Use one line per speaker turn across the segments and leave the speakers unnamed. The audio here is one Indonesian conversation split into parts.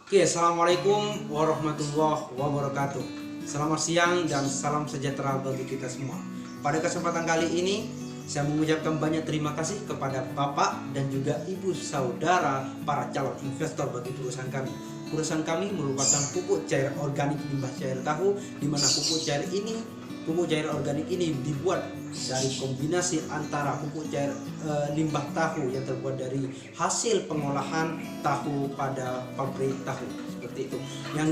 Oke, assalamualaikum warahmatullahi wabarakatuh. Selamat siang dan salam sejahtera bagi kita semua. Pada kesempatan kali ini, saya mengucapkan banyak terima kasih kepada Bapak dan juga Ibu saudara para calon investor bagi perusahaan kami. Perusahaan kami merupakan pupuk cair organik limbah cair tahu, di mana pupuk cair organik ini dibuat dari kombinasi antara pupuk cair limbah tahu yang terbuat dari hasil pengolahan tahu pada pabrik tahu seperti itu, yang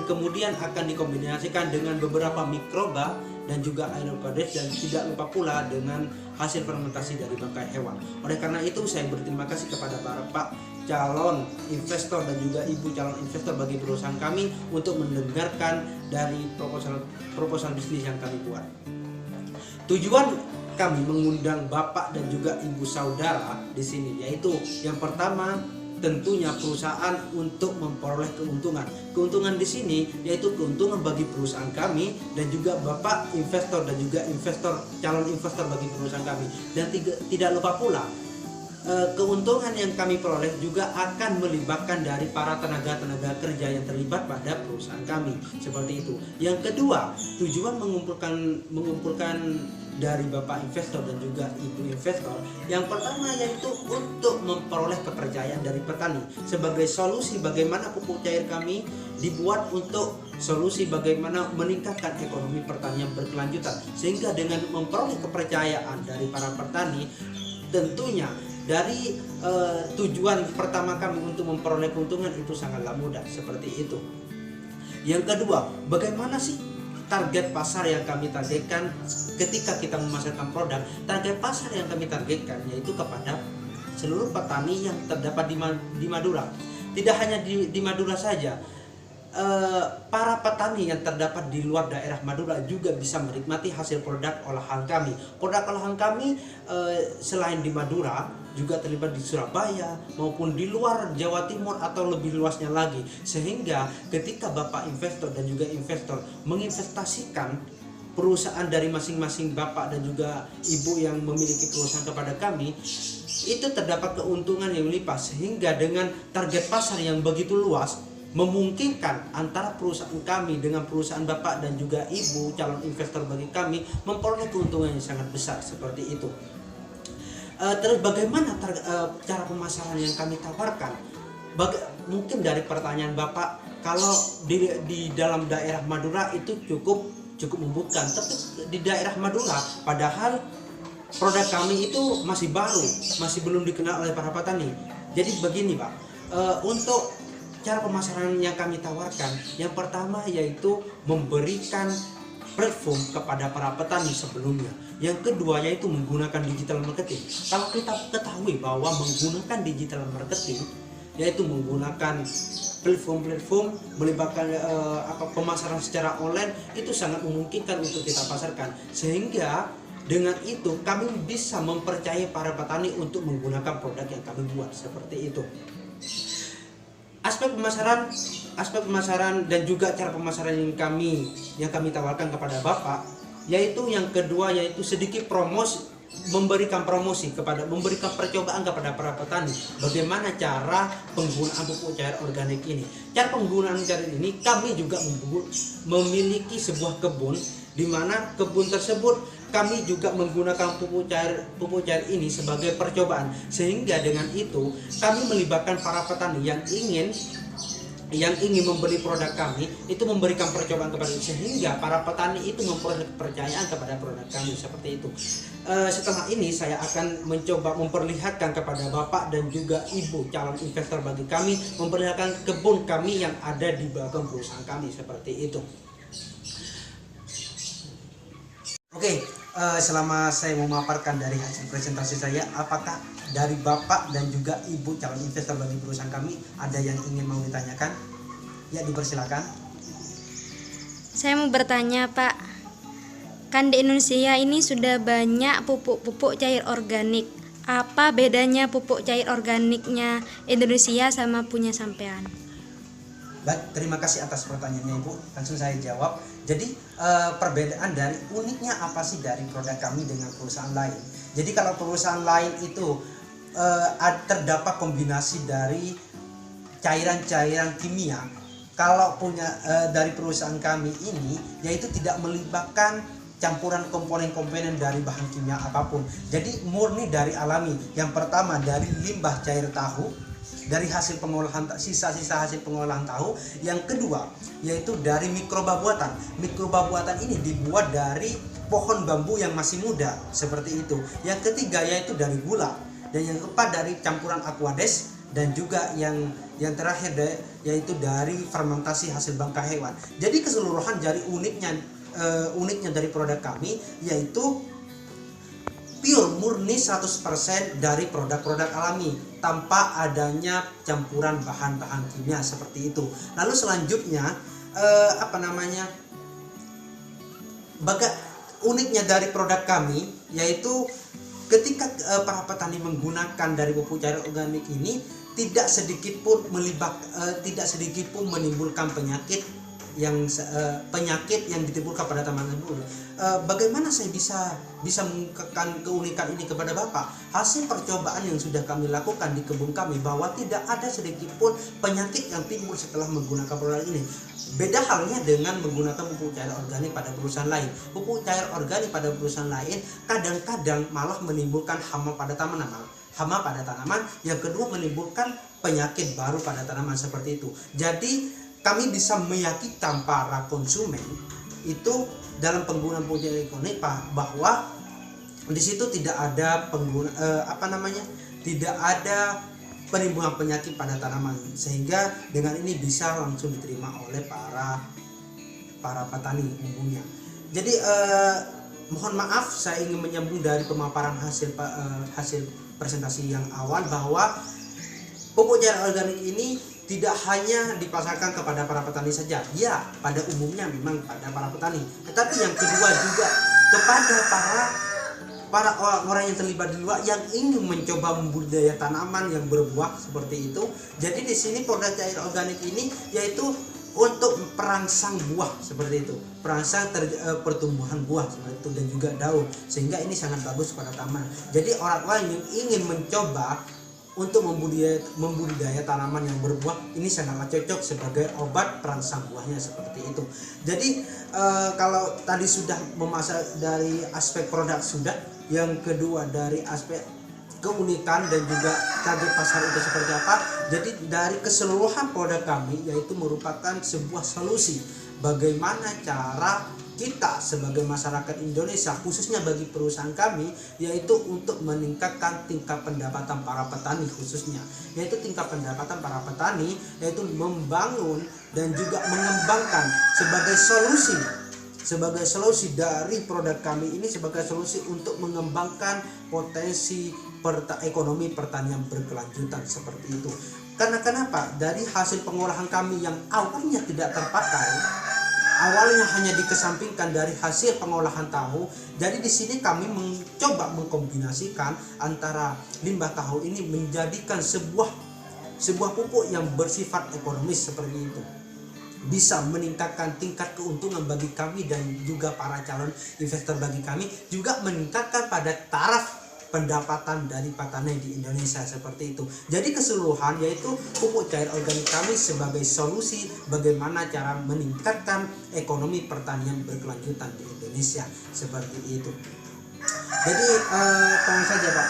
kemudian akan dikombinasikan dengan beberapa mikroba dan juga aeropodes, dan tidak lupa pula dengan hasil fermentasi dari bangkai hewan. Oleh karena itu, saya berterima kasih kepada Bapak calon investor dan juga Ibu calon investor bagi perusahaan kami untuk mendengarkan dari proposal bisnis yang kami buat. Tujuan kami mengundang Bapak dan juga Ibu saudara di sini yaitu yang pertama, tentunya perusahaan untuk memperoleh keuntungan. Keuntungan di sini yaitu keuntungan bagi perusahaan kami dan juga Bapak investor dan juga calon investor bagi perusahaan kami. Dan tidak lupa pula keuntungan yang kami peroleh juga akan melibatkan dari para tenaga kerja yang terlibat pada perusahaan kami, seperti itu. Yang kedua, tujuan mengumpulkan dari Bapak investor dan juga Ibu investor, yang pertama yaitu untuk memperoleh kepercayaan dari petani sebagai solusi bagaimana pupuk cair kami dibuat untuk solusi bagaimana meningkatkan ekonomi pertanian berkelanjutan, sehingga dengan memperoleh kepercayaan dari para petani, tentunya dari tujuan pertama kami untuk memperoleh keuntungan itu sangatlah mudah, seperti itu. Yang kedua, bagaimana sih target pasar yang kami targetkan ketika kita memasarkan produk? Target pasar yang kami targetkan yaitu kepada seluruh petani yang terdapat di Madura. Tidak hanya di Madura saja, para petani yang terdapat di luar daerah Madura juga bisa menikmati hasil produk olahan kami. Produk olahan kami selain di Madura juga terlibat di Surabaya maupun di luar Jawa Timur atau lebih luasnya lagi, sehingga ketika Bapak investor dan juga investor menginvestasikan perusahaan dari masing-masing Bapak dan juga Ibu yang memiliki perusahaan kepada kami, itu terdapat keuntungan yang lipat, sehingga dengan target pasar yang begitu luas memungkinkan antara perusahaan kami dengan perusahaan Bapak dan juga Ibu calon investor bagi kami memperoleh keuntungan yang sangat besar, seperti itu. Terus bagaimana cara pemasaran yang kami tawarkan? Mungkin dari pertanyaan Bapak, kalau di dalam daerah Madura itu cukup membutuhkan, tapi di daerah Madura padahal produk kami itu masih baru, masih belum dikenal oleh para petani. Jadi begini Pak, untuk cara pemasaran yang kami tawarkan, yang pertama yaitu memberikan platform kepada para petani sebelumnya. Yang kedua yaitu menggunakan digital marketing. Kalau kita ketahui bahwa menggunakan digital marketing yaitu menggunakan platform melibatkan pemasaran secara online, itu sangat memungkinkan untuk kita pasarkan, sehingga dengan itu kami bisa mempercayai para petani untuk menggunakan produk yang kami buat, seperti itu. Aspek pemasaran dan juga cara pemasaran yang kami tawarkan kepada Bapak, yaitu yang kedua yaitu sedikit memberikan percobaan kepada para petani bagaimana cara penggunaan pupuk cair organik ini. Cara penggunaan cair ini, kami juga memiliki sebuah kebun, di mana kebun tersebut kami juga menggunakan pupuk cair ini sebagai percobaan, sehingga dengan itu kami melibatkan para petani yang ingin membeli produk kami, itu memberikan percobaan kepada, sehingga para petani itu memperoleh kepercayaan kepada produk kami, seperti itu. Setelah ini saya akan mencoba memperlihatkan kepada Bapak dan juga Ibu calon investor bagi kami, memperlihatkan kebun kami yang ada di belakang perusahaan kami, seperti itu. Oke, selama saya memaparkan dari hasil presentasi saya, apakah dari Bapak dan juga Ibu calon investor bagi perusahaan kami ada yang ingin mau ditanyakan? Ya, dipersilakan.
Saya mau bertanya Pak, kan di Indonesia ini sudah banyak pupuk cair organik. Apa bedanya pupuk cair organiknya Indonesia sama punya sampean?
Baik, terima kasih atas pertanyaannya Ibu. Langsung saya jawab. Jadi perbedaan dari uniknya apa sih dari produk kami dengan perusahaan lain? Jadi kalau perusahaan lain itu terdapat kombinasi dari cairan-cairan kimia kalau punya dari perusahaan kami ini, yaitu tidak melibatkan campuran komponen-komponen dari bahan kimia apapun. Jadi murni dari alami. Yang pertama dari limbah cair tahu, dari hasil pengolahan sisa-sisa hasil pengolahan tahu. Yang kedua yaitu dari mikroba buatan. Mikroba buatan ini dibuat dari pohon bambu yang masih muda seperti itu. Yang ketiga yaitu dari gula, dan yang keempat dari campuran aquades, dan juga yang terakhir yaitu dari fermentasi hasil bangkai hewan. Jadi keseluruhan dari uniknya dari produk kami yaitu pure murni 100% dari produk-produk alami tanpa adanya campuran bahan-bahan kimia seperti itu. Lalu selanjutnya uniknya dari produk kami yaitu ketika para petani menggunakan dari pupuk cair organik ini tidak sedikit pun menimbulkan penyakit yang ditimbulkan pada tanaman tersebut. Bagaimana saya bisa mengungkapkan keunikan ini kepada Bapak? Hasil percobaan yang sudah kami lakukan di kebun kami bahwa tidak ada sedikit pun penyakit yang timbul setelah menggunakan produk ini. Beda halnya dengan menggunakan pupuk cair organik pada perusahaan lain. Pupuk cair organik pada perusahaan lain kadang-kadang malah menimbulkan hama pada tanaman, yang kedua menimbulkan penyakit baru pada tanaman seperti itu. Jadi kami bisa meyakinkan para konsumen itu dalam penggunaan pupuk cair organik bahwa di situ tidak ada tidak ada penimbunan penyakit pada tanaman, sehingga dengan ini bisa langsung diterima oleh para petani umumnya. Jadi mohon maaf saya ingin menyambung dari pemaparan hasil presentasi yang awal bahwa pupuk cair organik ini tidak hanya dipasarkan kepada para petani saja. Ya, pada umumnya memang pada para petani, tetapi yang kedua juga kepada para orang yang terlibat di luar yang ingin mencoba membudidaya tanaman yang berbuah seperti itu. Jadi di sini produk cair organik ini yaitu untuk perangsang buah seperti itu, perangsang pertumbuhan buah seperti itu, dan juga daun, sehingga ini sangat bagus pada tanaman. Jadi orang-orang yang ingin mencoba untuk membudidaya tanaman yang berbuah ini sangatlah cocok sebagai obat perangsang buahnya seperti itu. Jadi kalau tadi sudah memasak dari aspek produk sudah, yang kedua dari aspek keunikan dan juga target pasar itu seperti apa. Jadi dari keseluruhan produk kami yaitu merupakan sebuah solusi bagaimana cara kita sebagai masyarakat Indonesia, khususnya bagi perusahaan kami, yaitu untuk meningkatkan tingkat pendapatan para petani, khususnya yaitu tingkat pendapatan para petani, yaitu membangun dan juga mengembangkan sebagai solusi dari produk kami ini, sebagai solusi untuk mengembangkan potensi ekonomi pertanian berkelanjutan seperti itu. Karena kenapa? Dari hasil pengolahan kami yang awalnya tidak terpakai, awalnya hanya dikesampingkan dari hasil pengolahan tahu. Jadi di sini kami mencoba mengkombinasikan antara limbah tahu ini menjadikan sebuah pupuk yang bersifat ekonomis seperti itu. Bisa meningkatkan tingkat keuntungan bagi kami dan juga para calon investor bagi kami, juga meningkatkan pada taraf pendapatan dari petani di Indonesia seperti itu. Jadi keseluruhan yaitu pupuk cair organik kami sebagai solusi bagaimana cara meningkatkan ekonomi pertanian berkelanjutan di Indonesia seperti itu. Jadi tolong saja Pak,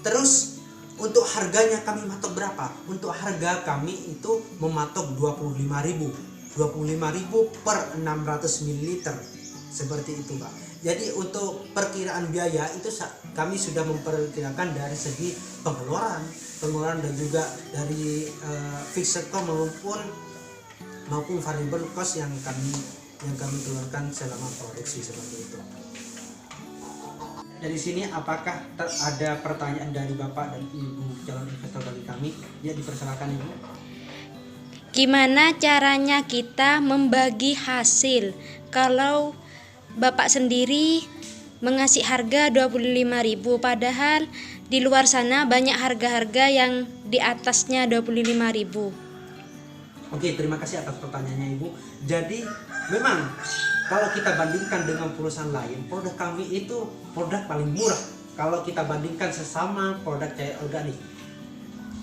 terus untuk harganya kami matok berapa? Untuk harga kami itu mematok 25.000 per 600 ml seperti itu Pak. Jadi untuk perkiraan biaya itu kami sudah memperkirakan dari segi pengeluaran dan juga dari fixed cost maupun variable cost yang kami keluarkan selama produksi seperti itu. Dari sini apakah ada pertanyaan dari Bapak dan Ibu calon investor bagi kami? Ya, dipersilakan Ibu.
Gimana caranya kita membagi hasil kalau Bapak sendiri mengasih harga 25.000, padahal di luar sana banyak harga-harga yang di atasnya 25.000.
Oke, terima kasih atas pertanyaannya Ibu. Jadi memang kalau kita bandingkan dengan perusahaan lain, produk kami itu produk paling murah kalau kita bandingkan sesama produk cair organik.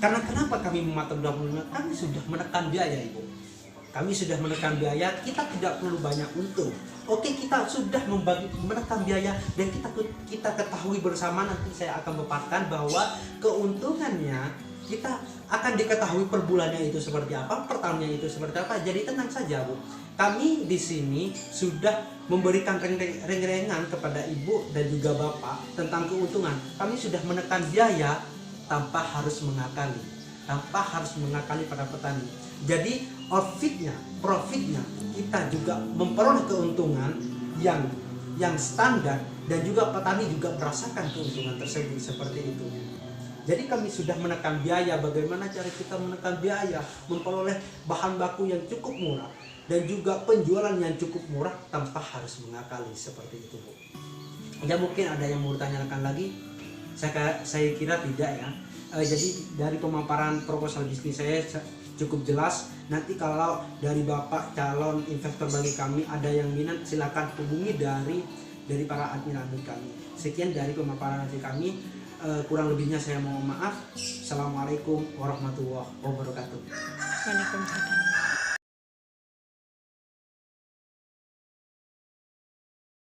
Karena kenapa kami mematok 25? Kami sudah menekan biaya, Ibu. Kami sudah menekan biaya, kita tidak perlu banyak untung. Oke, kita sudah menekan biaya dan kita ketahui bersama, nanti saya akan memaparkan bahwa keuntungannya kita akan diketahui per bulannya itu seperti apa, per tahunnya itu seperti apa. Jadi tenang saja, Bu. Kami di sini sudah memberikan reng-rengan kepada Ibu dan juga Bapak tentang keuntungan. Kami sudah menekan biaya tanpa harus mengakali pada petani. Jadi profitnya kita juga memperoleh keuntungan yang standar, dan juga petani juga merasakan keuntungan tersebut seperti itu. Jadi kami sudah menekan biaya. Bagaimana cara kita menekan biaya? Memperoleh bahan baku yang cukup murah dan juga penjualan yang cukup murah tanpa harus mengakali seperti itu, Bu. Ya, mungkin ada yang mau ditanyakan lagi. Saya kira tidak ya. Jadi dari pemaparan proposal bisnis saya cukup jelas. Nanti kalau dari Bapak calon investor bagi kami ada yang minat, silakan hubungi dari para admin kami. Sekian dari pemaparan dari kami. Kurang lebihnya saya mohon maaf. Assalamualaikum warahmatullahi wabarakatuh.
Waalaikumsalam.